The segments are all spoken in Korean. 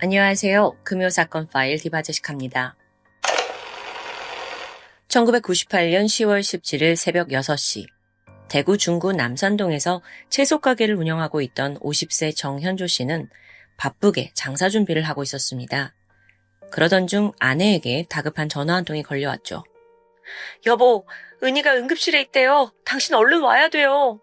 안녕하세요. 금요사건 파일 디바제식합니다. 1998년 10월 17일 새벽 6시 대구 중구 남산동에서 채소 가게를 운영하고 있던 50세 정현조 씨는 바쁘게 장사 준비를 하고 있었습니다. 그러던 중 아내에게 다급한 전화 한 통이 걸려왔죠. 여보, 은희가 응급실에 있대요. 당신 얼른 와야 돼요.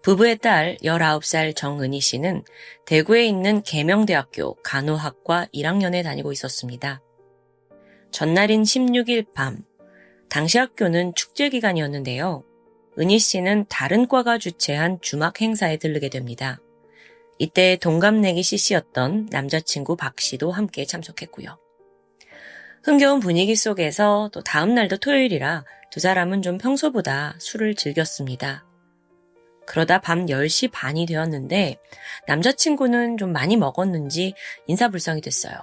부부의 딸 19살 정은희 씨는 대구에 있는 계명대학교 간호학과 1학년에 다니고 있었습니다. 전날인 16일 밤, 당시 학교는 축제 기간이었는데요. 은희 씨는 다른 과가 주최한 주막 행사에 들르게 됩니다. 이때 동갑내기 CC였던 남자친구 박 씨도 함께 참석했고요. 흥겨운 분위기 속에서 또 다음 날도 토요일이라 두 사람은 좀 평소보다 술을 즐겼습니다. 그러다 밤 10시 반이 되었는데 남자친구는 좀 많이 먹었는지 인사불성이 됐어요.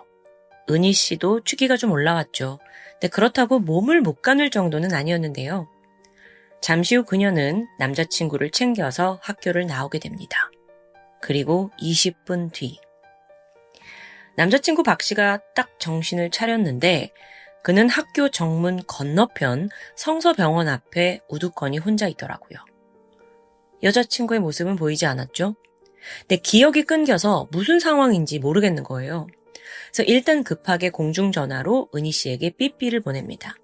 은희 씨도 취기가 좀 올라왔죠. 근데 그렇다고 몸을 못 가눌 정도는 아니었는데요. 잠시 후 그녀는 남자친구를 챙겨서 학교를 나오게 됩니다. 그리고 20분 뒤 남자친구 박 씨가 딱 정신을 차렸는데 그는 학교 정문 건너편 성서병원 앞에 우두커니 혼자 있더라고요. 여자친구의 모습은 보이지 않았죠? 근데 기억이 끊겨서 무슨 상황인지 모르겠는 거예요. 그래서 일단 급하게 공중전화로 은희 씨에게 삐삐를 보냅니다.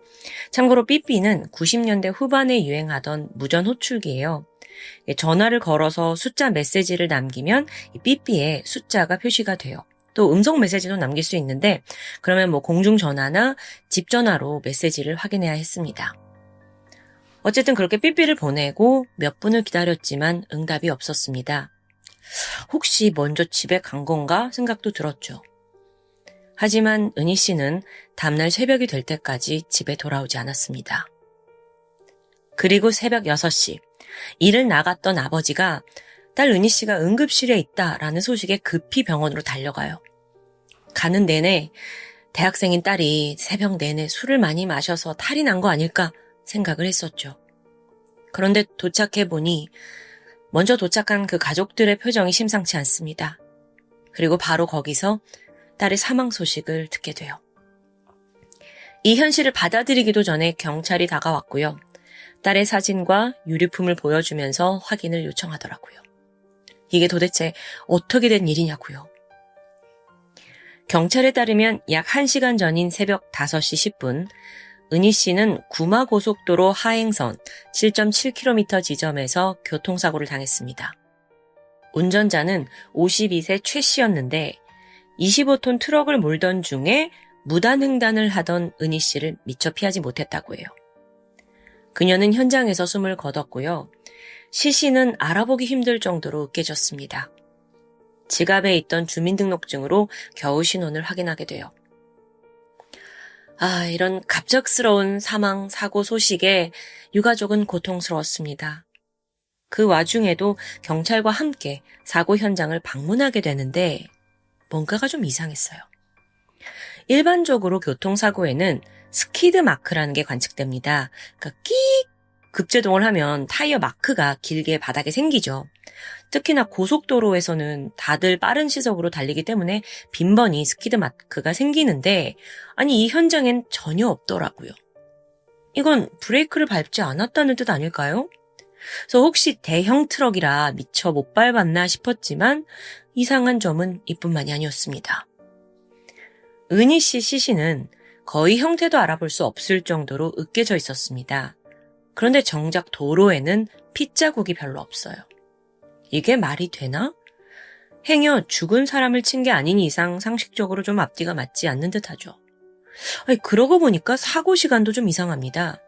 참고로 삐삐는 90년대 후반에 유행하던 무전 호출기예요. 전화를 걸어서 숫자 메시지를 남기면 이 삐삐에 숫자가 표시가 돼요. 또 음성 메시지도 남길 수 있는데 그러면 공중전화나 집전화로 메시지를 확인해야 했습니다. 어쨌든 그렇게 삐삐를 보내고 몇 분을 기다렸지만 응답이 없었습니다. 혹시 먼저 집에 간 건가 생각도 들었죠. 하지만 은희 씨는 다음날 새벽이 될 때까지 집에 돌아오지 않았습니다. 그리고 새벽 6시 일을 나갔던 아버지가 딸 은희 씨가 응급실에 있다라는 소식에 급히 병원으로 달려가요. 가는 내내 대학생인 딸이 새벽 내내 술을 많이 마셔서 탈이 난 거 아닐까 생각을 했었죠. 그런데 도착해보니 먼저 도착한 그 가족들의 표정이 심상치 않습니다. 그리고 바로 거기서 딸의 사망 소식을 듣게 돼요. 이 현실을 받아들이기도 전에 경찰이 다가왔고요. 딸의 사진과 유류품을 보여주면서 확인을 요청하더라고요. 이게 도대체 어떻게 된 일이냐고요. 경찰에 따르면 약 1시간 전인 새벽 5시 10분 은희 씨는 구마고속도로 하행선 7.7km 지점에서 교통사고를 당했습니다. 운전자는 52세 최 씨였는데 25톤 트럭을 몰던 중에 무단횡단을 하던 은희 씨를 미처 피하지 못했다고 해요. 그녀는 현장에서 숨을 거뒀고요. 시 씨는 알아보기 힘들 정도로 으깨졌습니다. 지갑에 있던 주민등록증으로 겨우 신원을 확인하게 돼요. 이런 갑작스러운 사망, 사고 소식에 유가족은 고통스러웠습니다. 그 와중에도 경찰과 함께 사고 현장을 방문하게 되는데 뭔가가 좀 이상했어요. 일반적으로 교통사고에는 스키드 마크라는 게 관측됩니다. 그러니까 끼익 급제동을 하면 타이어 마크가 길게 바닥에 생기죠. 특히나 고속도로에서는 다들 빠른 시속으로 달리기 때문에 빈번히 스키드 마크가 생기는데 이 현장엔 전혀 없더라고요. 이건 브레이크를 밟지 않았다는 뜻 아닐까요? 그래서 혹시 대형 트럭이라 미처 못 밟았나 싶었지만 이상한 점은 이뿐만이 아니었습니다. 은희 씨 시신은 거의 형태도 알아볼 수 없을 정도로 으깨져 있었습니다. 그런데 정작 도로에는 핏자국이 별로 없어요. 이게 말이 되나? 행여 죽은 사람을 친 게 아닌 이상 상식적으로 좀 앞뒤가 맞지 않는 듯하죠. 그러고 보니까 사고 시간도 좀 이상합니다.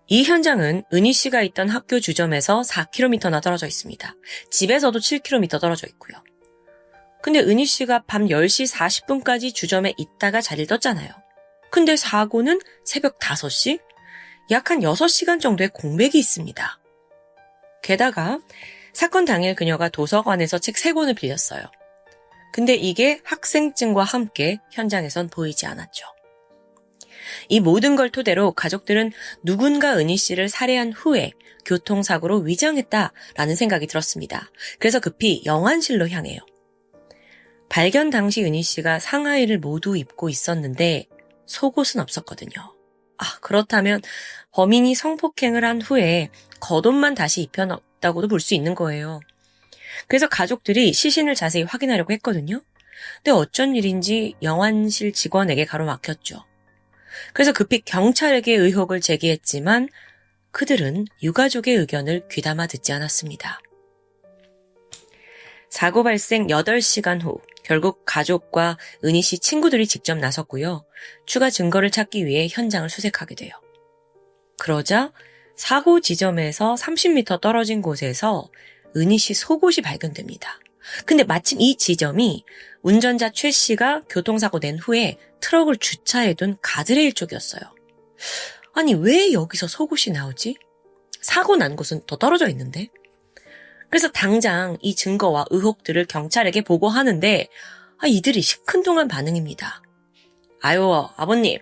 이 현장은 은희 씨가 있던 학교 주점에서 4km나 떨어져 있습니다. 집에서도 7km 떨어져 있고요. 근데 은희 씨가 밤 10시 40분까지 주점에 있다가 자리를 떴잖아요. 근데 사고는 새벽 5시? 약 한 6시간 정도의 공백이 있습니다. 게다가 사건 당일 그녀가 도서관에서 책 3권을 빌렸어요. 근데 이게 학생증과 함께 현장에선 보이지 않았죠. 이 모든 걸 토대로 가족들은 누군가 은희 씨를 살해한 후에 교통사고로 위장했다라는 생각이 들었습니다. 그래서 급히 영안실로 향해요. 발견 당시 은희 씨가 상하이를 모두 입고 있었는데 속옷은 없었거든요. 그렇다면 범인이 성폭행을 한 후에 겉옷만 다시 입혀놨다고도 볼 수 있는 거예요. 그래서 가족들이 시신을 자세히 확인하려고 했거든요. 근데 어쩐 일인지 영안실 직원에게 가로막혔죠. 그래서 급히 경찰에게 의혹을 제기했지만 그들은 유가족의 의견을 귀담아 듣지 않았습니다. 사고 발생 8시간 후 결국 가족과 은희 씨 친구들이 직접 나섰고요. 추가 증거를 찾기 위해 현장을 수색하게 돼요. 그러자 사고 지점에서 30m 떨어진 곳에서 은희 씨 속옷이 발견됩니다. 근데 마침 이 지점이 운전자 최 씨가 교통사고 낸 후에 트럭을 주차해둔 가드레일 쪽이었어요. 아니, 왜 여기서 속옷이 나오지? 사고 난 곳은 더 떨어져 있는데? 그래서 당장 이 증거와 의혹들을 경찰에게 보고하는데 이들이 시큰둥한 반응입니다. 아유, 아버님,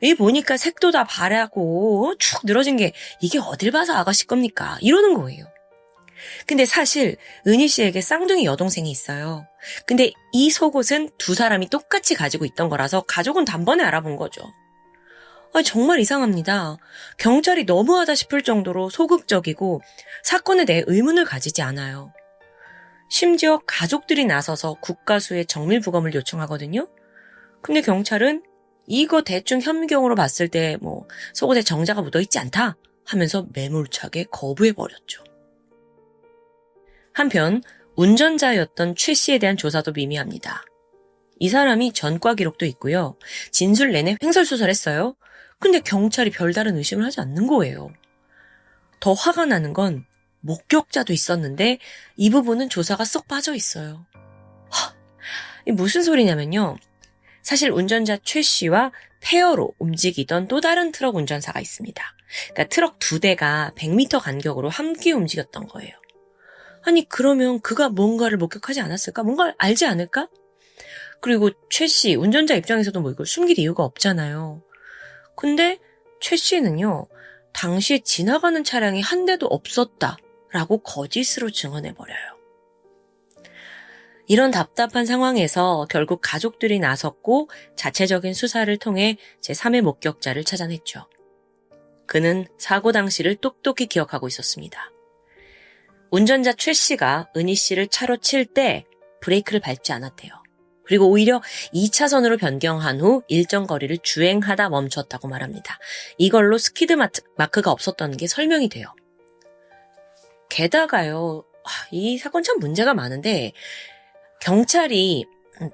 여기 보니까 색도 다 바래하고 축 늘어진 게 이게 어딜 봐서 아가씨 겁니까? 이러는 거예요. 근데 사실 은희 씨에게 쌍둥이 여동생이 있어요. 근데 이 속옷은 두 사람이 똑같이 가지고 있던 거라서 가족은 단번에 알아본 거죠. 정말 이상합니다. 경찰이 너무하다 싶을 정도로 소극적이고 사건에 대해 의문을 가지지 않아요. 심지어 가족들이 나서서 국가수의 정밀부검을 요청하거든요. 근데 경찰은 이거 대충 현미경으로 봤을 때 속옷에 정자가 묻어있지 않다 하면서 매몰차게 거부해버렸죠. 한편 운전자였던 최 씨에 대한 조사도 미미합니다. 이 사람이 전과 기록도 있고요. 진술 내내 횡설수설했어요. 근데 경찰이 별다른 의심을 하지 않는 거예요. 더 화가 나는 건 목격자도 있었는데 이 부분은 조사가 쏙 빠져 있어요. 이게 무슨 소리냐면요. 사실 운전자 최 씨와 페어로 움직이던 또 다른 트럭 운전사가 있습니다. 그러니까 트럭 2대가 100m 간격으로 함께 움직였던 거예요. 아니, 그러면 그가 뭔가를 목격하지 않았을까? 뭔가를 알지 않을까? 그리고 최 씨, 운전자 입장에서도 이걸 숨길 이유가 없잖아요. 근데 최 씨는요, 당시에 지나가는 차량이 한 대도 없었다라고 거짓으로 증언해버려요. 이런 답답한 상황에서 결국 가족들이 나섰고 자체적인 수사를 통해 제3의 목격자를 찾아냈죠. 그는 사고 당시를 똑똑히 기억하고 있었습니다. 운전자 최 씨가 은희 씨를 차로 칠 때 브레이크를 밟지 않았대요. 그리고 오히려 2차선으로 변경한 후 일정 거리를 주행하다 멈췄다고 말합니다. 이걸로 스키드 마크가 없었던 게 설명이 돼요. 게다가요, 이 사건 참 문제가 많은데 경찰이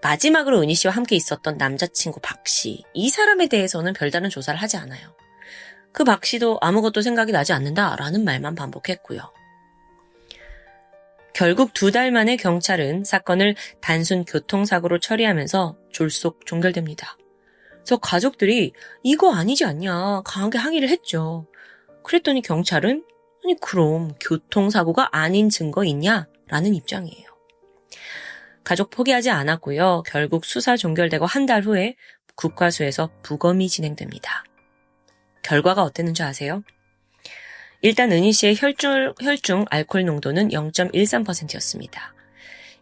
마지막으로 은희 씨와 함께 있었던 남자친구 박 씨, 이 사람에 대해서는 별다른 조사를 하지 않아요. 그 박 씨도 아무것도 생각이 나지 않는다라는 말만 반복했고요. 결국 2달 만에 경찰은 사건을 단순 교통사고로 처리하면서 졸속 종결됩니다. 그래서 가족들이 이거 아니지 않냐 강하게 항의를 했죠. 그랬더니 경찰은 그럼 교통사고가 아닌 증거 있냐? 라는 입장이에요. 가족 포기하지 않았고요. 결국 수사 종결되고 한 달 후에 국과수에서 부검이 진행됩니다. 결과가 어땠는지 아세요? 일단 은희 씨의 혈중 알코올 농도는 0.13%였습니다.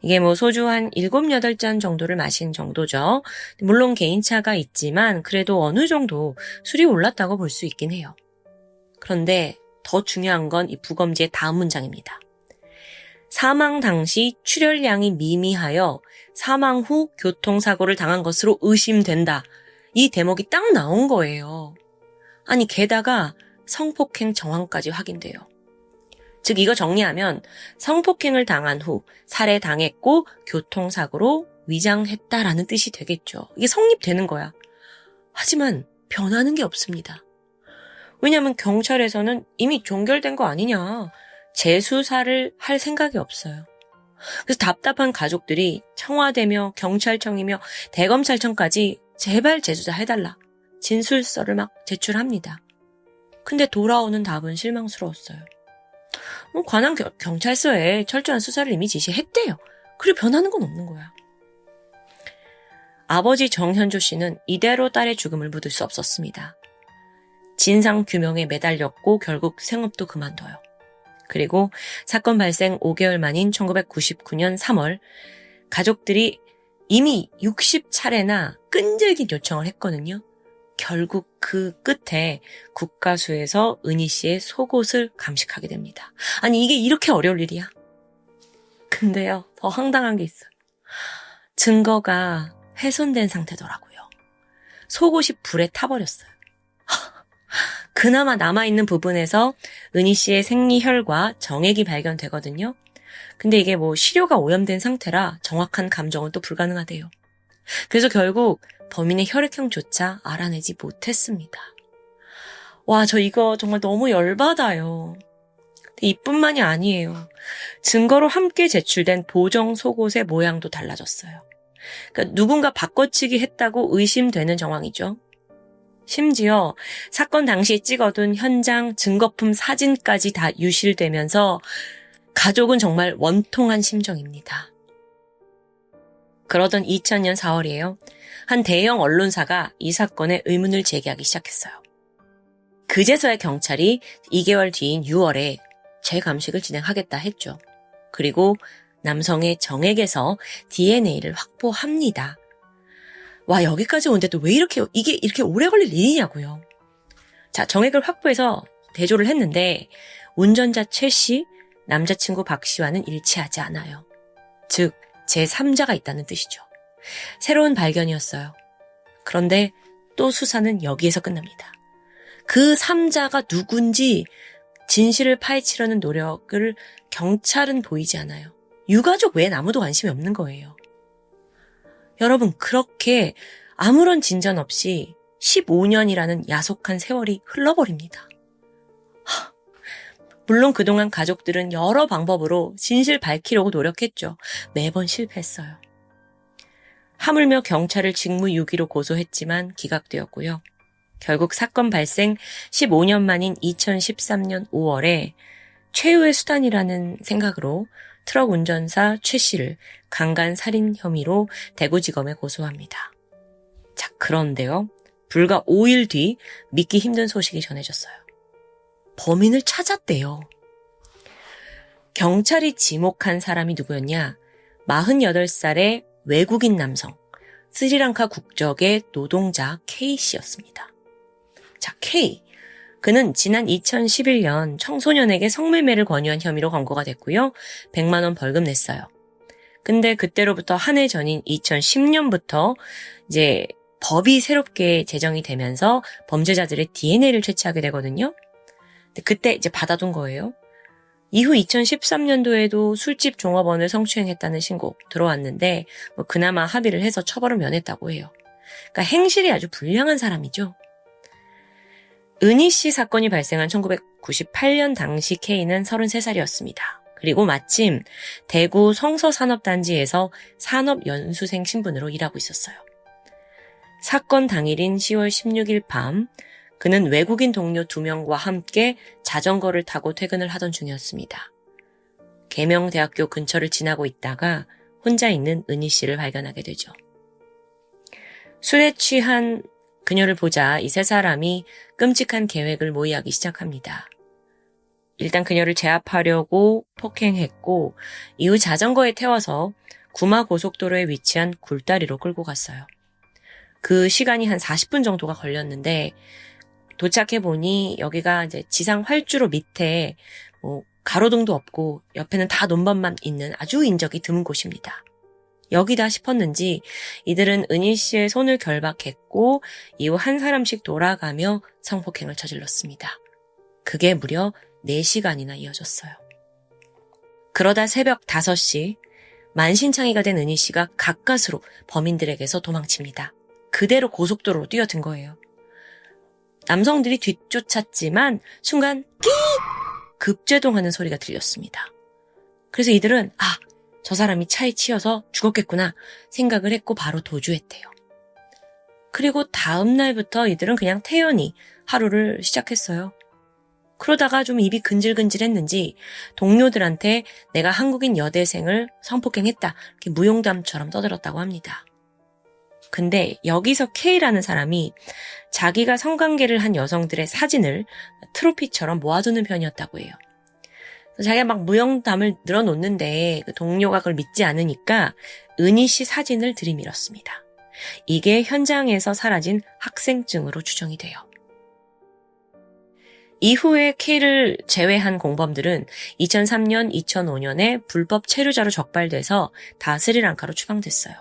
이게 소주 한 7, 8잔 정도를 마신 정도죠. 물론 개인차가 있지만 그래도 어느 정도 술이 올랐다고 볼 수 있긴 해요. 그런데 더 중요한 건 이 부검지의 다음 문장입니다. 사망 당시 출혈량이 미미하여 사망 후 교통사고를 당한 것으로 의심된다. 이 대목이 딱 나온 거예요. 아니, 게다가 성폭행 정황까지 확인돼요. 즉 이거 정리하면 성폭행을 당한 후 살해당했고 교통사고로 위장했다라는 뜻이 되겠죠. 이게 성립되는 거야. 하지만 변하는 게 없습니다. 왜냐하면 경찰에서는 이미 종결된 거 아니냐. 재수사를 할 생각이 없어요. 그래서 답답한 가족들이 청와대며 경찰청이며 대검찰청까지 제발 재수사 해달라. 진술서를 막 제출합니다. 근데 돌아오는 답은 실망스러웠어요. 관할 경찰서에 철저한 수사를 이미 지시했대요. 그리고 변하는 건 없는 거야. 아버지 정현조 씨는 이대로 딸의 죽음을 묻을 수 없었습니다. 진상 규명에 매달렸고 결국 생업도 그만둬요. 그리고 사건 발생 5개월 만인 1999년 3월 가족들이 이미 60차례나 끈질긴 요청을 했거든요. 결국 그 끝에 국가수에서 은희 씨의 속옷을 감식하게 됩니다. 아니, 이게 이렇게 어려울 일이야? 근데요, 더 황당한 게 있어요. 증거가 훼손된 상태더라고요. 속옷이 불에 타버렸어요. 그나마 남아있는 부분에서 은희 씨의 생리혈과 정액이 발견되거든요. 근데 이게 시료가 오염된 상태라 정확한 감정은 또 불가능하대요. 그래서 결국 범인의 혈액형조차 알아내지 못했습니다. 와, 저 이거 정말 너무 열받아요. 이뿐만이 아니에요. 증거로 함께 제출된 보정 속옷의 모양도 달라졌어요. 그러니까 누군가 바꿔치기 했다고 의심되는 정황이죠. 심지어 사건 당시에 찍어둔 현장 증거품 사진까지 다 유실되면서 가족은 정말 원통한 심정입니다. 그러던 2000년 4월이에요. 한 대형 언론사가 이 사건에 의문을 제기하기 시작했어요. 그제서야 경찰이 2개월 뒤인 6월에 재감식을 진행하겠다 했죠. 그리고 남성의 정액에서 DNA를 확보합니다. 와, 여기까지 오는데도 왜 이게 이렇게 오래 걸릴 일이냐고요. 자, 정액을 확보해서 대조를 했는데 운전자 최 씨, 남자친구 박 씨와는 일치하지 않아요. 즉, 제3자가 있다는 뜻이죠. 새로운 발견이었어요. 그런데 또 수사는 여기에서 끝납니다. 그 3자가 누군지 진실을 파헤치려는 노력을 경찰은 보이지 않아요. 유가족 외엔 아무도 관심이 없는 거예요. 여러분, 그렇게 아무런 진전 없이 15년이라는 야속한 세월이 흘러버립니다. 물론 그동안 가족들은 여러 방법으로 진실 밝히려고 노력했죠. 매번 실패했어요. 하물며 경찰을 직무유기로 고소했지만 기각되었고요. 결국 사건 발생 15년 만인 2013년 5월에 최후의 수단이라는 생각으로 트럭 운전사 최 씨를 강간살인 혐의로 대구지검에 고소합니다. 자, 그런데요. 불과 5일 뒤 믿기 힘든 소식이 전해졌어요. 범인을 찾았대요. 경찰이 지목한 사람이 누구였냐? 48살의 외국인 남성, 스리랑카 국적의 노동자 K 씨였습니다. 자, K. 그는 지난 2011년 청소년에게 성매매를 권유한 혐의로 검거가 됐고요. 100만 원 벌금 냈어요. 근데 그때로부터 한 해 전인 2010년부터 이제 법이 새롭게 제정이 되면서 범죄자들의 DNA를 채취하게 되거든요. 근데 그때 이제 받아둔 거예요. 이후 2013년도에도 술집 종업원을 성추행했다는 신고 들어왔는데 그나마 합의를 해서 처벌을 면했다고 해요. 그러니까 행실이 아주 불량한 사람이죠. 은희 씨 사건이 발생한 1998년 당시 K는 33살이었습니다. 그리고 마침 대구 성서산업단지에서 산업연수생 신분으로 일하고 있었어요. 사건 당일인 10월 16일 밤 그는 외국인 동료 2명과 함께 자전거를 타고 퇴근을 하던 중이었습니다. 계명대학교 근처를 지나고 있다가 혼자 있는 은희 씨를 발견하게 되죠. 술에 취한 그녀를 보자 이 세 사람이 끔찍한 계획을 모의하기 시작합니다. 일단 그녀를 제압하려고 폭행했고 이후 자전거에 태워서 구마고속도로에 위치한 굴다리로 끌고 갔어요. 그 시간이 한 40분 정도가 걸렸는데 도착해보니 여기가 이제 지상 활주로 밑에 가로등도 없고 옆에는 다 논밭만 있는 아주 인적이 드문 곳입니다. 여기다 싶었는지 이들은 은희 씨의 손을 결박했고 이후 한 사람씩 돌아가며 성폭행을 저질렀습니다. 그게 무려 4시간이나 이어졌어요. 그러다 새벽 5시 만신창이가 된 은희 씨가 가까스로 범인들에게서 도망칩니다. 그대로 고속도로로 뛰어든 거예요. 남성들이 뒤쫓았지만 순간 끼익! 급제동하는 소리가 들렸습니다. 그래서 이들은 저 사람이 차에 치여서 죽었겠구나 생각을 했고 바로 도주했대요. 그리고 다음 날부터 이들은 그냥 태연히 하루를 시작했어요. 그러다가 좀 입이 근질근질했는지 동료들한테 내가 한국인 여대생을 성폭행했다 이렇게 무용담처럼 떠들었다고 합니다. 근데 여기서 K라는 사람이 자기가 성관계를 한 여성들의 사진을 트로피처럼 모아두는 편이었다고 해요. 자기가 막 무용담을 늘어놓는데 그 동료가 그걸 믿지 않으니까 은희 씨 사진을 들이밀었습니다. 이게 현장에서 사라진 학생증으로 추정이 돼요. 이후에 K를 제외한 공범들은 2003년, 2005년에 불법 체류자로 적발돼서 다 스리랑카로 추방됐어요.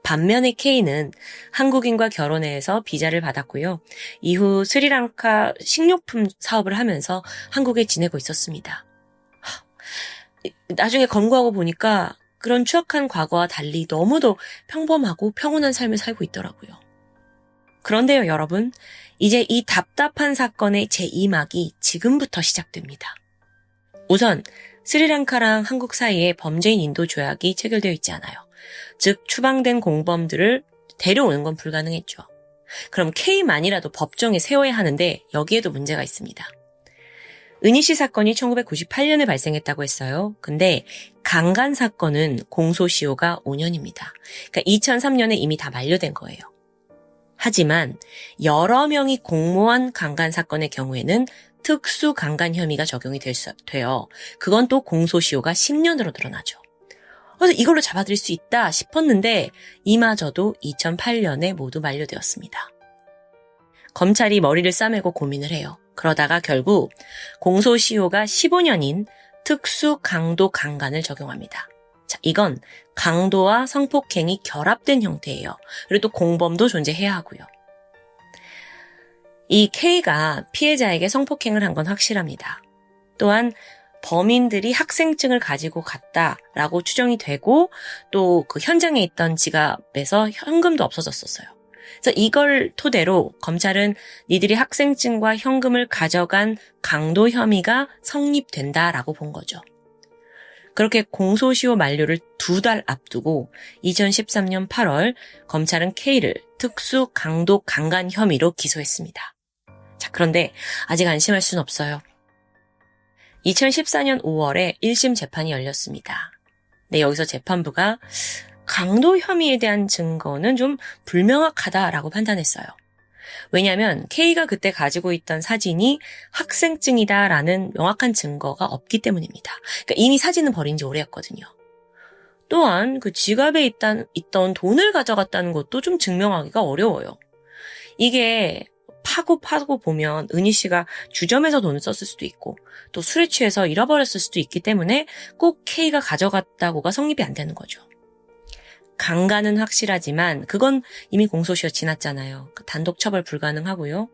반면에 K는 한국인과 결혼해서 비자를 받았고요. 이후 스리랑카 식료품 사업을 하면서 한국에 지내고 있었습니다. 나중에 검거하고 보니까 그런 추악한 과거와 달리 너무도 평범하고 평온한 삶을 살고 있더라고요. 그런데요, 여러분, 이제 이 답답한 사건의 제2막이 지금부터 시작됩니다. 우선 스리랑카랑 한국 사이에 범죄인 인도 조약이 체결되어 있지 않아요. 즉 추방된 공범들을 데려오는 건 불가능했죠. 그럼 K만이라도 법정에 세워야 하는데 여기에도 문제가 있습니다. 은희 씨 사건이 1998년에 발생했다고 했어요. 근데 강간 사건은 공소시효가 5년입니다. 그러니까 2003년에 이미 다 만료된 거예요. 하지만 여러 명이 공모한 강간 사건의 경우에는 특수 강간 혐의가 적용이 돼요. 그건 또 공소시효가 10년으로 늘어나죠. 그래서 이걸로 잡아들일 수 있다 싶었는데 이마저도 2008년에 모두 만료되었습니다. 검찰이 머리를 싸매고 고민을 해요. 그러다가 결국 공소시효가 15년인 특수 강도 강간을 적용합니다. 자, 이건 강도와 성폭행이 결합된 형태예요. 그리고 또 공범도 존재해야 하고요. 이 K가 피해자에게 성폭행을 한 건 확실합니다. 또한 범인들이 학생증을 가지고 갔다라고 추정이 되고 또 그 현장에 있던 지갑에서 현금도 없어졌었어요. 그래서 이걸 토대로 검찰은 니들이 학생증과 현금을 가져간 강도 혐의가 성립된다라고 본 거죠. 그렇게 공소시효 만료를 2달 앞두고 2013년 8월 검찰은 K를 특수 강도 강간 혐의로 기소했습니다. 자, 그런데 아직 안심할 수는 없어요. 2014년 5월에 1심 재판이 열렸습니다. 네, 여기서 재판부가 강도 혐의에 대한 증거는 좀 불명확하다라고 판단했어요. 왜냐하면 K가 그때 가지고 있던 사진이 학생증이다라는 명확한 증거가 없기 때문입니다. 그러니까 이미 사진은 버린 지 오래였거든요. 또한 그 지갑에 있던 돈을 가져갔다는 것도 좀 증명하기가 어려워요. 이게 파고 보면 은희 씨가 주점에서 돈을 썼을 수도 있고 또 술에 취해서 잃어버렸을 수도 있기 때문에 꼭 K가 가져갔다고가 성립이 안 되는 거죠. 강간은 확실하지만 그건 이미 공소시효 지났잖아요. 단독 처벌 불가능하고요.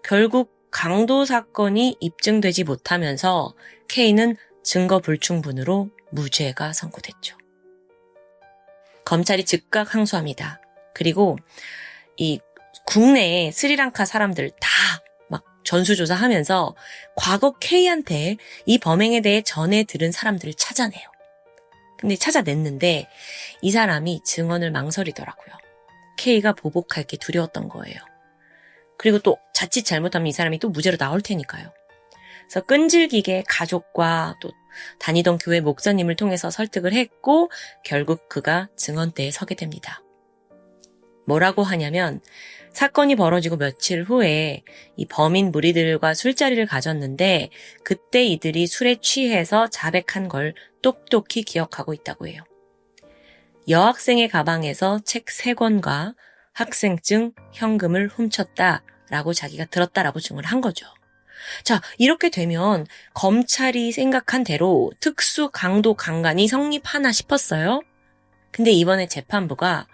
결국 강도 사건이 입증되지 못하면서 K는 증거 불충분으로 무죄가 선고됐죠. 검찰이 즉각 항소합니다. 그리고 이 국내에 스리랑카 사람들 다 막 전수조사하면서 과거 K한테 이 범행에 대해 전해 들은 사람들을 찾아내요. 근데 찾아냈는데 이 사람이 증언을 망설이더라고요. K가 보복할 게 두려웠던 거예요. 그리고 또 자칫 잘못하면 이 사람이 또 무죄로 나올 테니까요. 그래서 끈질기게 가족과 또 다니던 교회 목사님을 통해서 설득을 했고 결국 그가 증언대에 서게 됩니다. 뭐라고 하냐면 사건이 벌어지고 며칠 후에 이 범인 무리들과 술자리를 가졌는데 그때 이들이 술에 취해서 자백한 걸 똑똑히 기억하고 있다고 해요. 여학생의 가방에서 책 3권과 학생증, 현금을 훔쳤다라고 자기가 들었다라고 증언을 한 거죠. 자, 이렇게 되면 검찰이 생각한 대로 특수 강도 강간이 성립하나 싶었어요. 근데 이번에 재판부가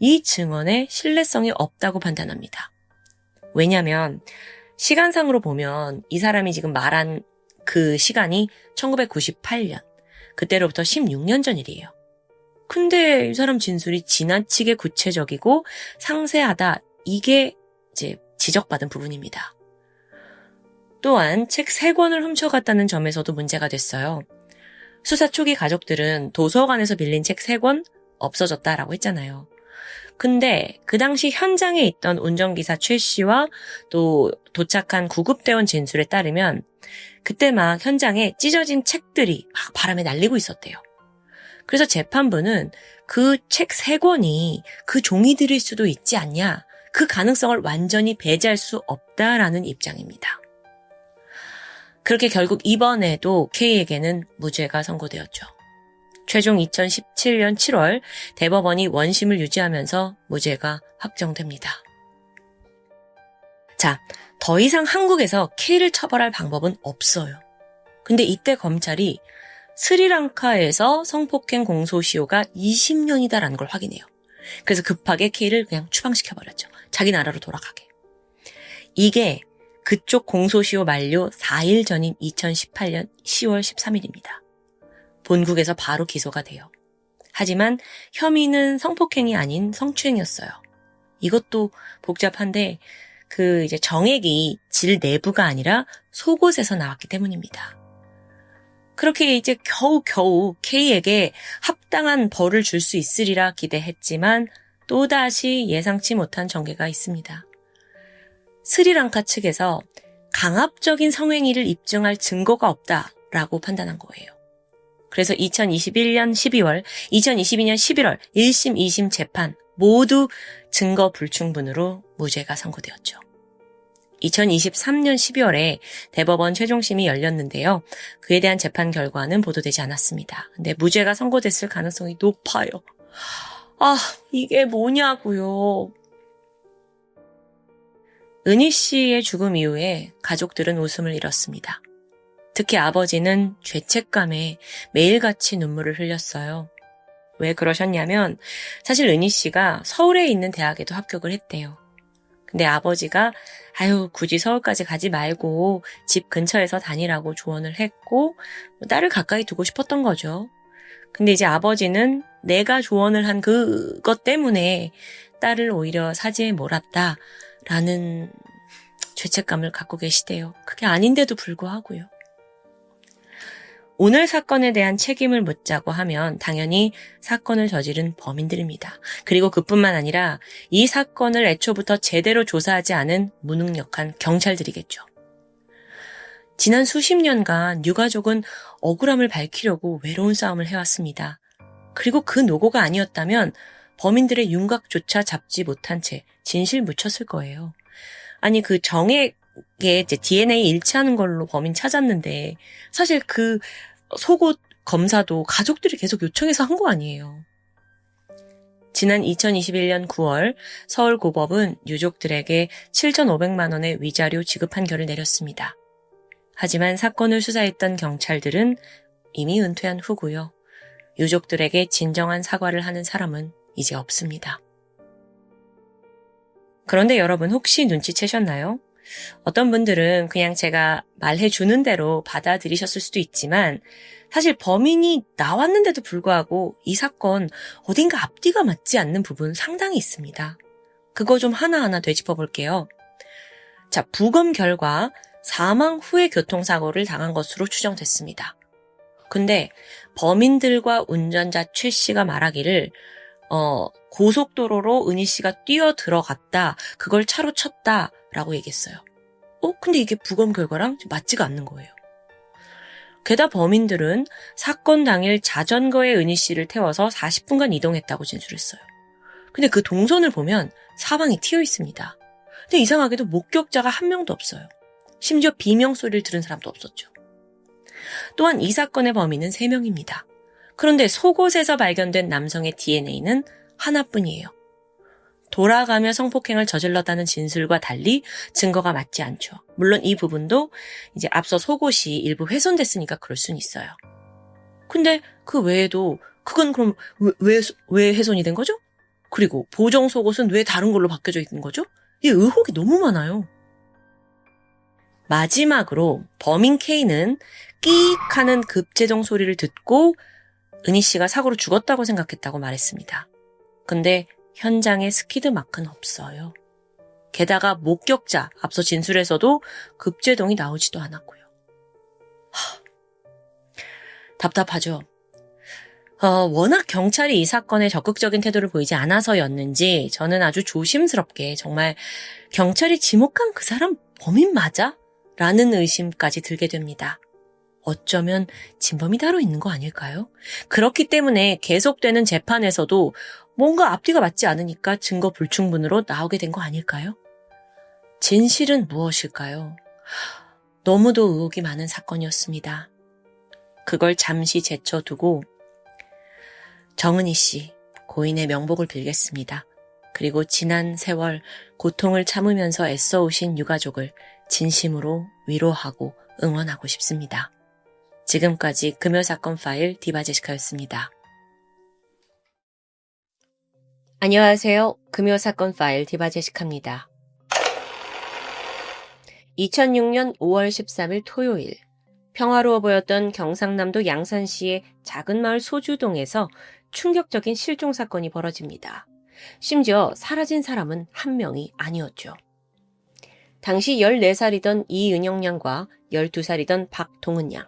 이 증언에 신뢰성이 없다고 판단합니다. 왜냐하면 시간상으로 보면 이 사람이 지금 말한 그 시간이 1998년, 그때로부터 16년 전 일이에요. 근데 이 사람 진술이 지나치게 구체적이고 상세하다, 이게 이제 지적받은 부분입니다. 또한 책 3권을 훔쳐갔다는 점에서도 문제가 됐어요. 수사 초기 가족들은 도서관에서 빌린 책 3권 없어졌다라고 했잖아요. 근데 그 당시 현장에 있던 운전기사 최 씨와 또 도착한 구급대원 진술에 따르면 그때 막 현장에 찢어진 책들이 막 바람에 날리고 있었대요. 그래서 재판부는 그 책 3권이 그 종이들일 수도 있지 않냐, 그 가능성을 완전히 배제할 수 없다라는 입장입니다. 그렇게 결국 이번에도 K에게는 무죄가 선고되었죠. 최종 2017년 7월 대법원이 원심을 유지하면서 무죄가 확정됩니다. 자, 더 이상 한국에서 K를 처벌할 방법은 없어요. 근데 이때 검찰이 스리랑카에서 성폭행 공소시효가 20년이다라는 걸 확인해요. 그래서 급하게 K를 그냥 추방시켜버렸죠. 자기 나라로 돌아가게. 이게 그쪽 공소시효 만료 4일 전인 2018년 10월 13일입니다. 본국에서 바로 기소가 돼요. 하지만 혐의는 성폭행이 아닌 성추행이었어요. 이것도 복잡한데 이제 정액이 질 내부가 아니라 속옷에서 나왔기 때문입니다. 그렇게 이제 겨우 K에게 합당한 벌을 줄 수 있으리라 기대했지만 또다시 예상치 못한 전개가 있습니다. 스리랑카 측에서 강압적인 성행위를 입증할 증거가 없다라고 판단한 거예요. 그래서 2021년 12월, 2022년 11월 1심, 2심 재판 모두 증거 불충분으로 무죄가 선고되었죠. 2023년 12월에 대법원 최종심이 열렸는데요. 그에 대한 재판 결과는 보도되지 않았습니다. 근데 무죄가 선고됐을 가능성이 높아요. 이게 뭐냐고요. 은희 씨의 죽음 이후에 가족들은 웃음을 잃었습니다. 특히 아버지는 죄책감에 매일같이 눈물을 흘렸어요. 왜 그러셨냐면 사실 은희 씨가 서울에 있는 대학에도 합격을 했대요. 근데 아버지가 굳이 서울까지 가지 말고 집 근처에서 다니라고 조언을 했고 딸을 가까이 두고 싶었던 거죠. 근데 이제 아버지는 내가 조언을 한 그것 때문에 딸을 오히려 사지에 몰았다라는 죄책감을 갖고 계시대요. 그게 아닌데도 불구하고요. 오늘 사건에 대한 책임을 묻자고 하면 당연히 사건을 저지른 범인들입니다. 그리고 그뿐만 아니라 이 사건을 애초부터 제대로 조사하지 않은 무능력한 경찰들이겠죠. 지난 수십 년간 유가족은 억울함을 밝히려고 외로운 싸움을 해왔습니다. 그리고 그 노고가 아니었다면 범인들의 윤곽조차 잡지 못한 채 진실 묻혔을 거예요. 아니 그 정액에 이제 DNA 일치하는 걸로 범인 찾았는데 사실 그 속옷 검사도 가족들이 계속 요청해서 한 거 아니에요. 지난 2021년 9월 서울고법은 유족들에게 7,500만 원의 위자료 지급 판결을 내렸습니다. 하지만 사건을 수사했던 경찰들은 이미 은퇴한 후고요. 유족들에게 진정한 사과를 하는 사람은 이제 없습니다. 그런데 여러분 혹시 눈치채셨나요? 어떤 분들은 그냥 제가 말해주는 대로 받아들이셨을 수도 있지만 사실 범인이 나왔는데도 불구하고 이 사건 어딘가 앞뒤가 맞지 않는 부분 상당히 있습니다. 그거 좀 하나하나 되짚어 볼게요. 자, 부검 결과 사망 후에 교통사고를 당한 것으로 추정됐습니다. 근데 범인들과 운전자 최 씨가 말하기를 고속도로로 은희 씨가 뛰어 들어갔다. 그걸 차로 쳤다. 라고 얘기했어요. 근데 이게 부검 결과랑 맞지가 않는 거예요. 게다가 범인들은 사건 당일 자전거에 은희 씨를 태워서 40분간 이동했다고 진술했어요. 근데 그 동선을 보면 사방이 튀어 있습니다. 근데 이상하게도 목격자가 한 명도 없어요. 심지어 비명 소리를 들은 사람도 없었죠. 또한 이 사건의 범인은 3명입니다. 그런데 속옷에서 발견된 남성의 DNA는 하나뿐이에요. 돌아가며 성폭행을 저질렀다는 진술과 달리 증거가 맞지 않죠. 물론 이 부분도 이제 앞서 속옷이 일부 훼손됐으니까 그럴 수는 있어요. 근데 그 외에도 그건 그럼 왜 훼손이 된 거죠? 그리고 보정 속옷은 왜 다른 걸로 바뀌어져 있는 거죠? 이 의혹이 너무 많아요. 마지막으로 범인 K는 끼익 하는 급제동 소리를 듣고 은희 씨가 사고로 죽었다고 생각했다고 말했습니다. 근데 현장에 스키드 마크는 없어요. 게다가 목격자, 앞서 진술에서도 급제동이 나오지도 않았고요. 답답하죠. 워낙 경찰이 이 사건에 적극적인 태도를 보이지 않아서였는지 저는 아주 조심스럽게 정말 경찰이 지목한 그 사람 범인 맞아? 라는 의심까지 들게 됩니다. 어쩌면 진범이 따로 있는 거 아닐까요? 그렇기 때문에 계속되는 재판에서도 뭔가 앞뒤가 맞지 않으니까 증거 불충분으로 나오게 된 거 아닐까요? 진실은 무엇일까요? 너무도 의혹이 많은 사건이었습니다. 그걸 잠시 제쳐두고 정은희 씨, 고인의 명복을 빌겠습니다. 그리고 지난 세월 고통을 참으면서 애써오신 유가족을 진심으로 위로하고 응원하고 싶습니다. 지금까지 금요사건 파일 디바제시카였습니다. 안녕하세요. 금요사건 파일 디바제시카입니다. 2006년 5월 13일 토요일, 평화로워 보였던 경상남도 양산시의 작은 마을 소주동에서 충격적인 실종 사건이 벌어집니다. 심지어 사라진 사람은 한 명이 아니었죠. 당시 14살이던 이은영 양과 12살이던 박동은 양,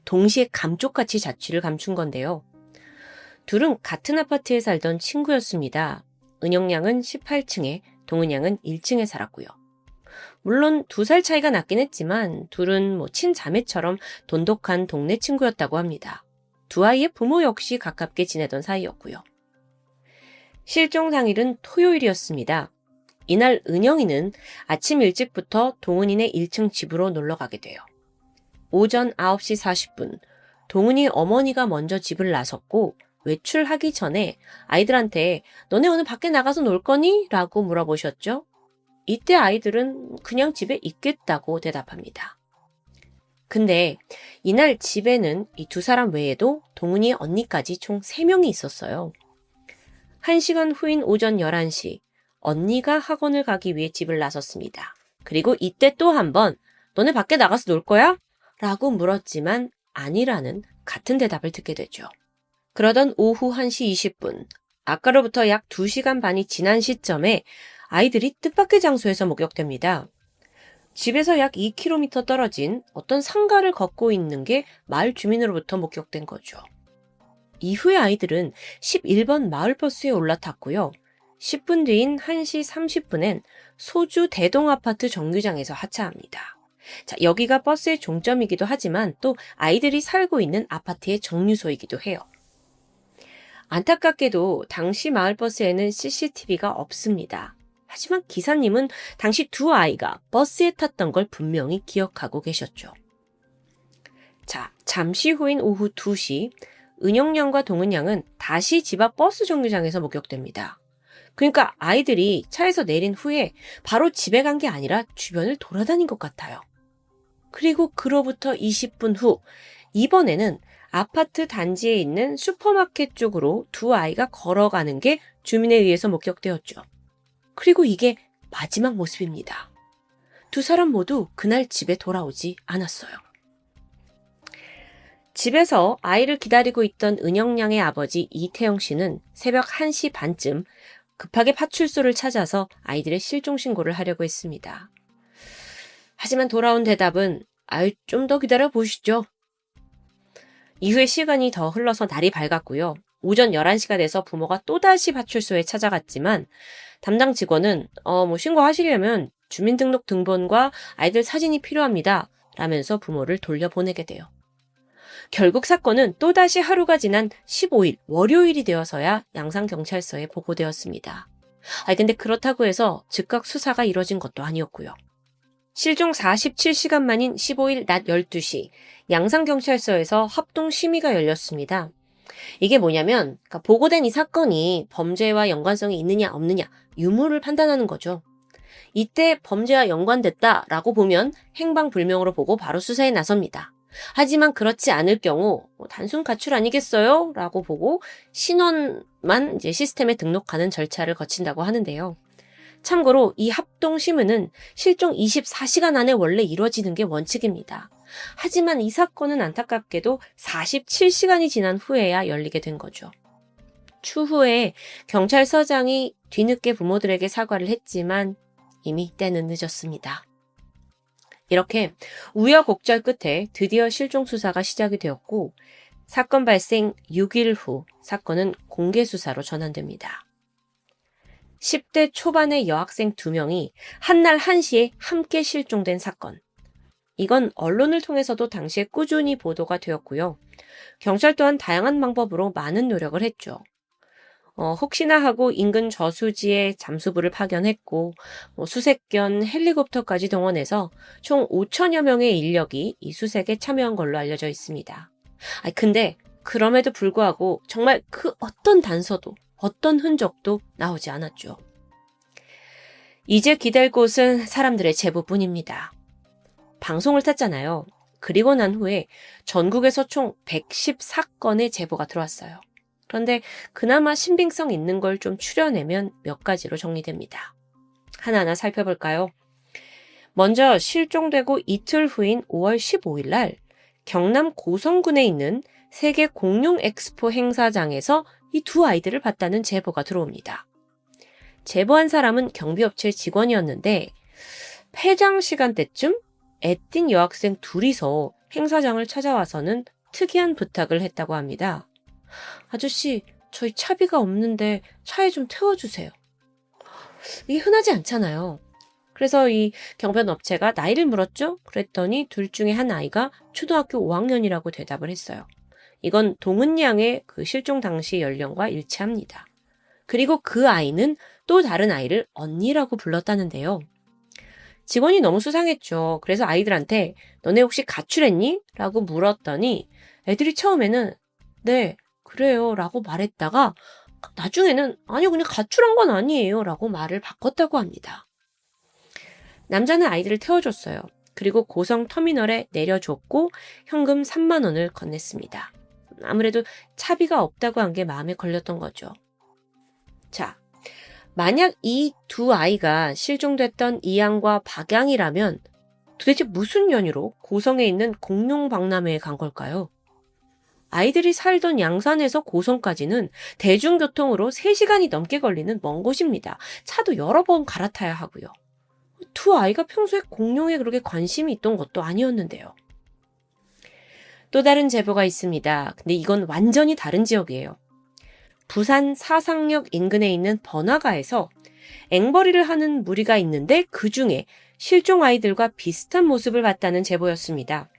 동시에 감쪽같이 자취를 감춘 건데요. 둘은 같은 아파트에 살던 친구였습니다. 은영 양은 18층에, 동은 양은 1층에 살았고요. 물론 2살 차이가 났긴 했지만 둘은 친자매처럼 돈독한 동네 친구였다고 합니다. 두 아이의 부모 역시 가깝게 지내던 사이였고요. 실종 당일은 토요일이었습니다. 이날 은영이는 아침 일찍부터 동은이네 1층 집으로 놀러 가게 돼요. 오전 9시 40분, 동은이 어머니가 먼저 집을 나섰고 외출하기 전에 아이들한테 너네 오늘 밖에 나가서 놀 거니? 라고 물어보셨죠. 이때 아이들은 그냥 집에 있겠다고 대답합니다. 근데 이날 집에는 이 두 사람 외에도 동은이의 언니까지 총 3명이 있었어요. 1시간 후인 오전 11시, 언니가 학원을 가기 위해 집을 나섰습니다. 그리고 이때 또 한 번 너네 밖에 나가서 놀 거야? 라고 물었지만 아니라는 같은 대답을 듣게 되죠. 그러던 오후 1시 20분, 아까로부터 약 2시간 반이 지난 시점에 아이들이 뜻밖의 장소에서 목격됩니다. 집에서 약 2km 떨어진 어떤 상가를 걷고 있는 게 마을 주민으로부터 목격된 거죠. 이후에 아이들은 11번 마을버스에 올라탔고요. 10분 뒤인 1시 30분엔 소주 대동아파트 정류장에서 하차합니다. 자, 여기가 버스의 종점이기도 하지만 또 아이들이 살고 있는 아파트의 정류소이기도 해요. 안타깝게도 당시 마을버스에는 CCTV가 없습니다. 하지만 기사님은 당시 두 아이가 버스에 탔던 걸 분명히 기억하고 계셨죠. 자, 잠시 후인 오후 2시, 은영 양과 동은 양은 다시 집 앞 버스 정류장에서 목격됩니다. 그러니까 아이들이 차에서 내린 후에 바로 집에 간 게 아니라 주변을 돌아다닌 것 같아요. 그리고 그로부터 20분 후, 이번에는 아파트 단지에 있는 슈퍼마켓 쪽으로 두 아이가 걸어가는 게 주민에 의해서 목격되었죠. 그리고 이게 마지막 모습입니다. 두 사람 모두 그날 집에 돌아오지 않았어요. 집에서 아이를 기다리고 있던 은영 양의 아버지 이태영 씨는 새벽 1시 반쯤 급하게 파출소를 찾아서 아이들의 실종 신고를 하려고 했습니다. 하지만 돌아온 대답은 좀 더 기다려 보시죠. 이후에 시간이 더 흘러서 날이 밝았고요. 오전 11시가 돼서 부모가 또다시 파출소에 찾아갔지만 담당 직원은 신고하시려면 주민등록 등본과 아이들 사진이 필요합니다. 라면서 부모를 돌려보내게 돼요. 결국 사건은 또다시 하루가 지난 15일 월요일이 되어서야 양산경찰서에 보고되었습니다. 근데 그렇다고 해서 즉각 수사가 이뤄진 것도 아니었고요. 실종 47시간 만인 15일 낮 12시 양산경찰서에서 합동심의가 열렸습니다. 이게 뭐냐면 보고된 이 사건이 범죄와 연관성이 있느냐 없느냐 유무를 판단하는 거죠. 이때 범죄와 연관됐다라고 보면 행방불명으로 보고 바로 수사에 나섭니다. 하지만 그렇지 않을 경우 단순 가출 아니겠어요? 라고 보고 신원만 이제 시스템에 등록하는 절차를 거친다고 하는데요. 참고로 이 합동심의는 실종 24시간 안에 원래 이루어지는 게 원칙입니다. 하지만 이 사건은 안타깝게도 47시간이 지난 후에야 열리게 된 거죠. 추후에 경찰서장이 뒤늦게 부모들에게 사과를 했지만 이미 때는 늦었습니다. 이렇게 우여곡절 끝에 드디어 실종 수사가 시작이 되었고 사건 발생 6일 후 사건은 공개 수사로 전환됩니다. 10대 초반의 여학생 2명이 한날 1시에 함께 실종된 사건. 이건 언론을 통해서도 당시에 꾸준히 보도가 되었고요. 경찰 또한 다양한 방법으로 많은 노력을 했죠. 혹시나 하고 인근 저수지에 잠수부를 파견했고 수색견 헬리콥터까지 동원해서 총 5천여 명의 인력이 이 수색에 참여한 걸로 알려져 있습니다. 근데 그럼에도 불구하고 정말 그 어떤 단서도 어떤 흔적도 나오지 않았죠. 이제 기댈 곳은 사람들의 제보뿐입니다. 방송을 탔잖아요. 그리고 난 후에 전국에서 총 114건의 제보가 들어왔어요. 그런데 그나마 신빙성 있는 걸 좀 추려내면 몇 가지로 정리됩니다. 하나하나 살펴볼까요? 먼저 실종되고 이틀 후인 5월 15일 날 경남 고성군에 있는 세계 공룡 엑스포 행사장에서 이 두 아이들을 봤다는 제보가 들어옵니다. 제보한 사람은 경비업체 직원이었는데 폐장 시간대쯤 애띤 여학생 둘이서 행사장을 찾아와서는 특이한 부탁을 했다고 합니다. 아저씨, 저희 차비가 없는데 차에 좀 태워주세요. 이게 흔하지 않잖아요. 그래서 이 경변업체가 나이를 물었죠? 그랬더니 둘 중에 한 아이가 초등학교 5학년이라고 대답을 했어요. 이건 동은 양의 그 실종 당시 연령과 일치합니다. 그리고 그 아이는 또 다른 아이를 언니라고 불렀다는데요. 직원이 너무 수상했죠. 그래서 아이들한테 너네 혹시 가출했니? 라고 물었더니 애들이 처음에는 네, 그래요 라고 말했다가 나중에는 아니요, 그냥 가출한 건 아니에요 라고 말을 바꿨다고 합니다. 남자는 아이들을 태워줬어요. 그리고 고성 터미널에 내려줬고 현금 3만 원을 건넸습니다. 아무래도 차비가 없다고 한 게 마음에 걸렸던 거죠. 자, 만약 이 두 아이가 실종됐던 이양과 박양이라면 도대체 무슨 연유로 고성에 있는 공룡박람회에 간 걸까요? 아이들이 살던 양산에서 고성까지는 대중교통으로 3시간이 넘게 걸리는 먼 곳입니다. 차도 여러 번 갈아타야 하고요. 두 아이가 평소에 공룡에 그렇게 관심이 있던 것도 아니었는데요. 또 다른 제보가 있습니다. 근데 이건 완전히 다른 지역이에요. 부산 사상역 인근에 있는 번화가에서 앵벌이를 하는 무리가 있는데 그 중에 실종 아이들과 비슷한 모습을 봤다는 제보였습니다.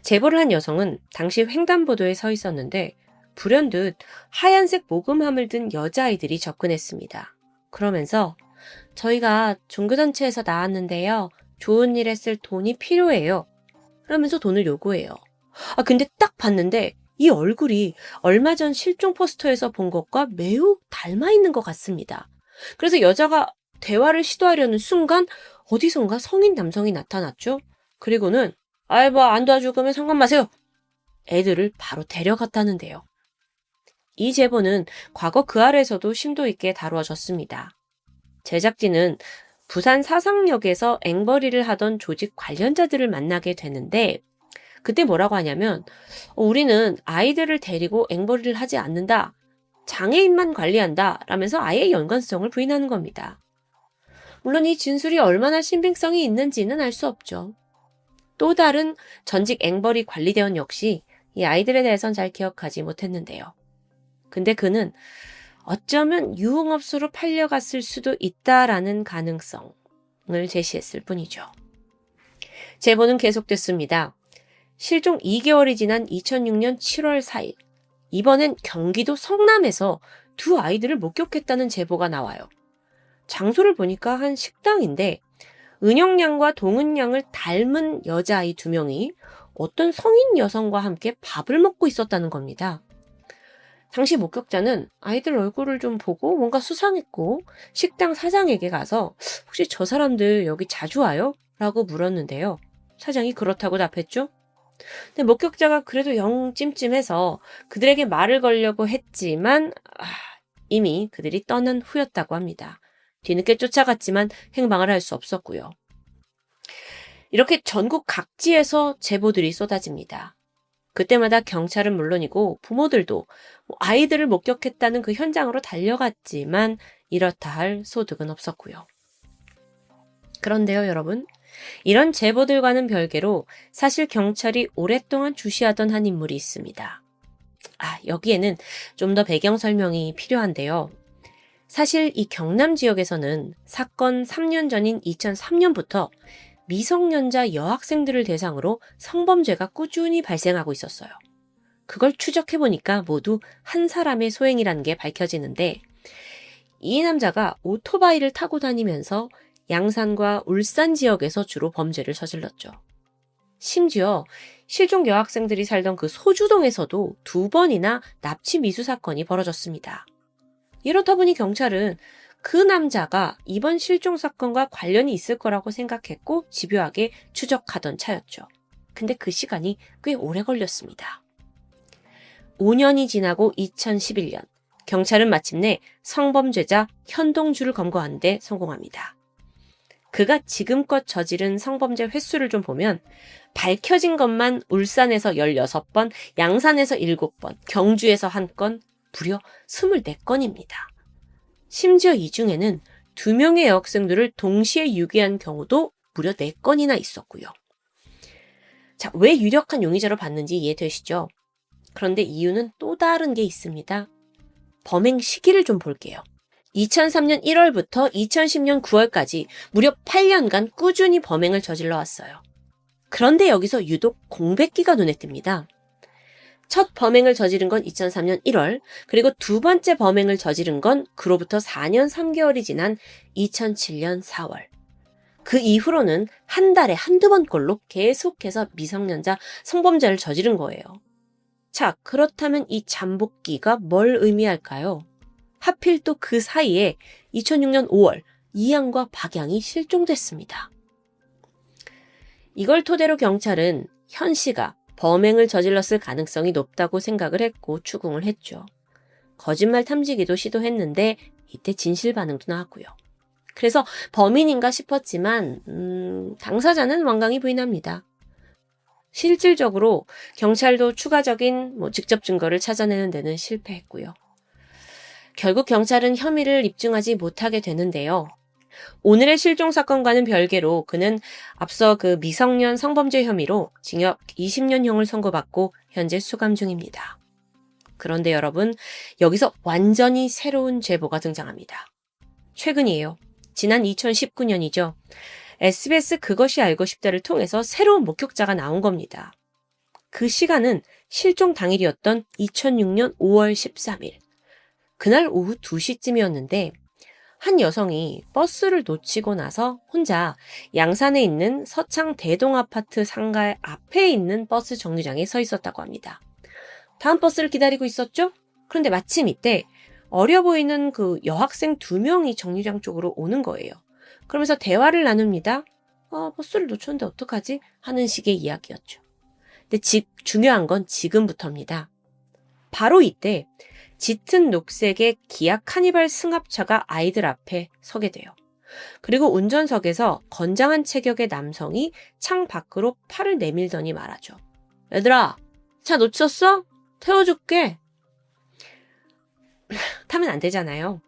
제보를 한 여성은 당시 횡단보도에 서 있었는데 불현듯 하얀색 모금함을 든 여자아이들이 접근했습니다. 그러면서 저희가 종교단체에서 나왔는데요. 좋은 일에 쓸 돈이 필요해요. 그러면서 돈을 요구해요. 근데 딱 봤는데 이 얼굴이 얼마 전 실종 포스터에서 본 것과 매우 닮아 있는 것 같습니다. 그래서 여자가 대화를 시도하려는 순간 어디선가 성인 남성이 나타났죠. 그리고는 안 도와줄 거면 상관 마세요. 애들을 바로 데려갔다는데요. 이 제보는 과거 그 아래에서도 심도 있게 다루어졌습니다. 제작진은 부산 사상역에서 앵벌이를 하던 조직 관련자들을 만나게 되는데 그때 뭐라고 하냐면 우리는 아이들을 데리고 앵벌이를 하지 않는다. 장애인만 관리한다. 라면서 아예 연관성을 부인하는 겁니다. 물론 이 진술이 얼마나 신빙성이 있는지는 알 수 없죠. 또 다른 전직 앵벌이 관리대원 역시 이 아이들에 대해선 잘 기억하지 못했는데요. 근데 그는 어쩌면 유흥업소로 팔려갔을 수도 있다라는 가능성을 제시했을 뿐이죠. 제보는 계속됐습니다. 실종 2개월이 지난 2006년 7월 4일, 이번엔 경기도 성남에서 두 아이들을 목격했다는 제보가 나와요. 장소를 보니까 한 식당인데 은영양과 동은양을 닮은 여자아이 2명이 어떤 성인 여성과 함께 밥을 먹고 있었다는 겁니다. 당시 목격자는 아이들 얼굴을 좀 보고 뭔가 수상했고 식당 사장에게 가서 혹시 저 사람들 여기 자주 와요? 라고 물었는데요. 사장이 그렇다고 답했죠. 근데 목격자가 그래도 영 찜찜해서 그들에게 말을 걸려고 했지만 이미 그들이 떠난 후였다고 합니다. 뒤늦게 쫓아갔지만 행방을 할 수 없었고요. 이렇게 전국 각지에서 제보들이 쏟아집니다. 그때마다 경찰은 물론이고 부모들도 아이들을 목격했다는 그 현장으로 달려갔지만 이렇다 할 소득은 없었고요. 그런데요, 여러분. 이런 제보들과는 별개로 사실 경찰이 오랫동안 주시하던 한 인물이 있습니다. 여기에는 좀 더 배경 설명이 필요한데요. 사실 이 경남 지역에서는 사건 3년 전인 2003년부터 미성년자 여학생들을 대상으로 성범죄가 꾸준히 발생하고 있었어요. 그걸 추적해보니까 모두 한 사람의 소행이라는 게 밝혀지는데 이 남자가 오토바이를 타고 다니면서 양산과 울산 지역에서 주로 범죄를 저질렀죠. 심지어 실종 여학생들이 살던 그 소주동에서도 2번이나 납치 미수 사건이 벌어졌습니다. 이렇다 보니 경찰은 그 남자가 이번 실종 사건과 관련이 있을 거라고 생각했고 집요하게 추적하던 차였죠. 근데 그 시간이 꽤 오래 걸렸습니다. 5년이 지나고 2011년, 경찰은 마침내 성범죄자 현동주를 검거하는 데 성공합니다. 그가 지금껏 저지른 성범죄 횟수를 좀 보면 밝혀진 것만 울산에서 16번, 양산에서 7번, 경주에서 1건, 무려 24건입니다. 심지어 이 중에는 2명의 여학생들을 동시에 유기한 경우도 무려 4건이나 있었고요. 자, 왜 유력한 용의자로 봤는지 이해되시죠? 그런데 이유는 또 다른 게 있습니다. 범행 시기를 좀 볼게요. 2003년 1월부터 2010년 9월까지 무려 8년간 꾸준히 범행을 저질러 왔어요. 그런데 여기서 유독 공백기가 눈에 띕니다. 첫 범행을 저지른 건 2003년 1월, 그리고 2번째 범행을 저지른 건 그로부터 4년 3개월이 지난 2007년 4월. 그 이후로는 한 달에 한두 번꼴로 계속해서 미성년자 성범죄를 저지른 거예요. 자, 그렇다면 이 잠복기가 뭘 의미할까요? 하필 또 그 사이에 2006년 5월 이양과 박양이 실종됐습니다. 이걸 토대로 경찰은 현 씨가 범행을 저질렀을 가능성이 높다고 생각을 했고 추궁을 했죠. 거짓말 탐지기도 시도했는데 이때 진실 반응도 나왔고요. 그래서 범인인가 싶었지만 당사자는 완강히 부인합니다. 실질적으로 경찰도 추가적인 직접 증거를 찾아내는 데는 실패했고요. 결국 경찰은 혐의를 입증하지 못하게 되는데요. 오늘의 실종 사건과는 별개로 그는 앞서 그 미성년 성범죄 혐의로 징역 20년형을 선고받고 현재 수감 중입니다. 그런데 여러분, 여기서 완전히 새로운 제보가 등장합니다. 최근이에요. 지난 2019년이죠. SBS 그것이 알고 싶다를 통해서 새로운 목격자가 나온 겁니다. 그 시간은 실종 당일이었던 2006년 5월 13일. 그날 오후 2시쯤이었는데 한 여성이 버스를 놓치고 나서 혼자 양산에 있는 서창 대동 아파트 상가 앞에 있는 버스 정류장에 서 있었다고 합니다. 다음 버스를 기다리고 있었죠? 그런데 마침 이때 어려 보이는 그 여학생 2명이 정류장 쪽으로 오는 거예요. 그러면서 대화를 나눕니다. 버스를 놓쳤는데 어떡하지? 하는 식의 이야기였죠. 근데 중요한 건 지금부터입니다. 바로 이때 짙은 녹색의 기아 카니발 승합차가 아이들 앞에 서게 돼요. 그리고 운전석에서 건장한 체격의 남성이 창 밖으로 팔을 내밀더니 말하죠. 얘들아, 차 놓쳤어? 태워줄게. 타면 안 되잖아요.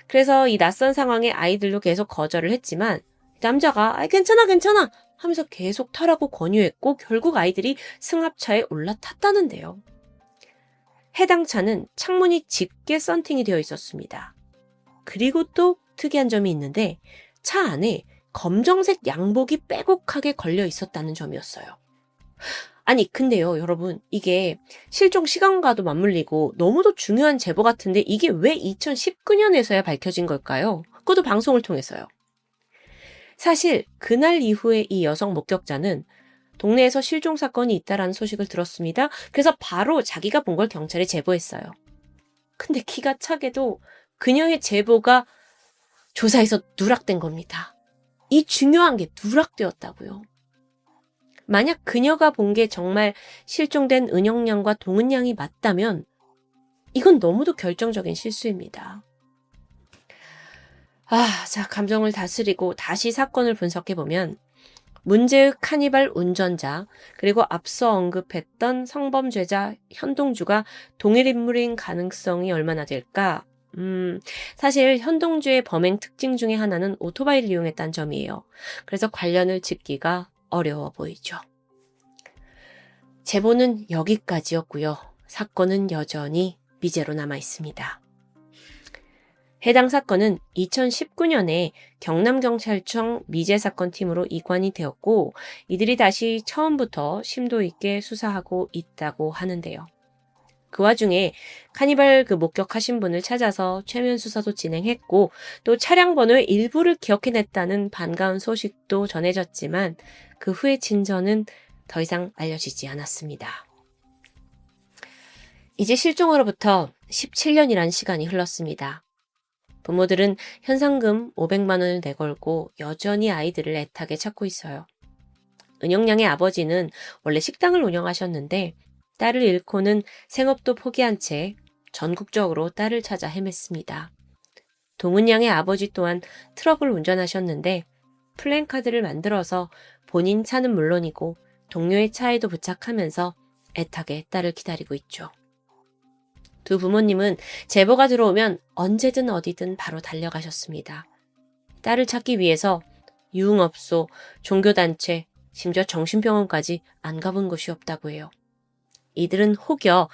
그래서 이 낯선 상황에 아이들도 계속 거절을 했지만 남자가 괜찮아 하면서 계속 타라고 권유했고 결국 아이들이 승합차에 올라탔다는데요. 해당 차는 창문이 짙게 썬팅이 되어 있었습니다. 그리고 또 특이한 점이 있는데 차 안에 검정색 양복이 빼곡하게 걸려 있었다는 점이었어요. 아니 근데요 여러분, 이게 실종 시간과도 맞물리고 너무도 중요한 제보 같은데 이게 왜 2019년에서야 밝혀진 걸까요? 그것도 방송을 통해서요. 사실 그날 이후에 이 여성 목격자는 동네에서 실종 사건이 있다라는 소식을 들었습니다. 그래서 바로 자기가 본 걸 경찰에 제보했어요. 근데 기가 차게도 그녀의 제보가 조사에서 누락된 겁니다. 이 중요한 게 누락되었다고요. 만약 그녀가 본 게 정말 실종된 은영양과 동은양이 맞다면 이건 너무도 결정적인 실수입니다. 자, 감정을 다스리고 다시 사건을 분석해보면 문제의 카니발 운전자, 그리고 앞서 언급했던 성범죄자 현동주가 동일 인물인 가능성이 얼마나 될까? 사실 현동주의 범행 특징 중에 하나는 오토바이를 이용했다는 점이에요. 그래서 관련을 짓기가 어려워 보이죠. 제보는 여기까지였고요. 사건은 여전히 미제로 남아 있습니다. 해당 사건은 2019년에 경남경찰청 미제사건팀으로 이관이 되었고 이들이 다시 처음부터 심도 있게 수사하고 있다고 하는데요. 그 와중에 카니발 목격하신 분을 찾아서 최면 수사도 진행했고 또 차량 번호의 일부를 기억해냈다는 반가운 소식도 전해졌지만 그 후의 진전은 더 이상 알려지지 않았습니다. 이제 실종으로부터 17년이란 시간이 흘렀습니다. 부모들은 현상금 500만 원을 내걸고 여전히 아이들을 애타게 찾고 있어요. 은영양의 아버지는 원래 식당을 운영하셨는데 딸을 잃고는 생업도 포기한 채 전국적으로 딸을 찾아 헤맸습니다. 동은양의 아버지 또한 트럭을 운전하셨는데 플랜카드를 만들어서 본인 차는 물론이고 동료의 차에도 부착하면서 애타게 딸을 기다리고 있죠. 두 부모님은 제보가 들어오면 언제든 어디든 바로 달려가셨습니다. 딸을 찾기 위해서 유흥업소, 종교단체, 심지어 정신병원까지 안 가본 곳이 없다고 해요. 이들은 혹여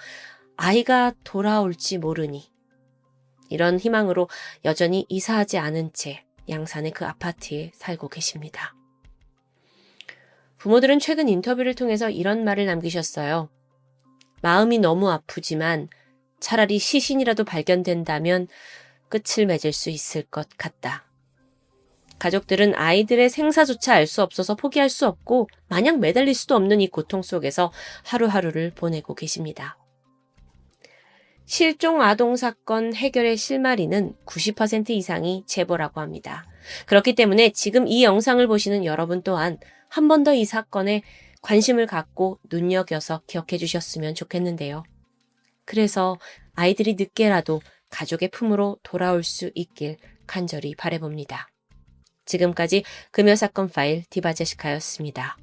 아이가 돌아올지 모르니 이런 희망으로 여전히 이사하지 않은 채 양산의 그 아파트에 살고 계십니다. 부모들은 최근 인터뷰를 통해서 이런 말을 남기셨어요. 마음이 너무 아프지만 차라리 시신이라도 발견된다면 끝을 맺을 수 있을 것 같다. 가족들은 아이들의 생사조차 알 수 없어서 포기할 수 없고 마냥 매달릴 수도 없는 이 고통 속에서 하루하루를 보내고 계십니다. 실종 아동 사건 해결의 실마리는 90% 이상이 제보라고 합니다. 그렇기 때문에 지금 이 영상을 보시는 여러분 또한 한 번 더 이 사건에 관심을 갖고 눈여겨서 기억해 주셨으면 좋겠는데요. 그래서 아이들이 늦게라도 가족의 품으로 돌아올 수 있길 간절히 바라봅니다. 지금까지 금요사건 파일 디바제시카였습니다.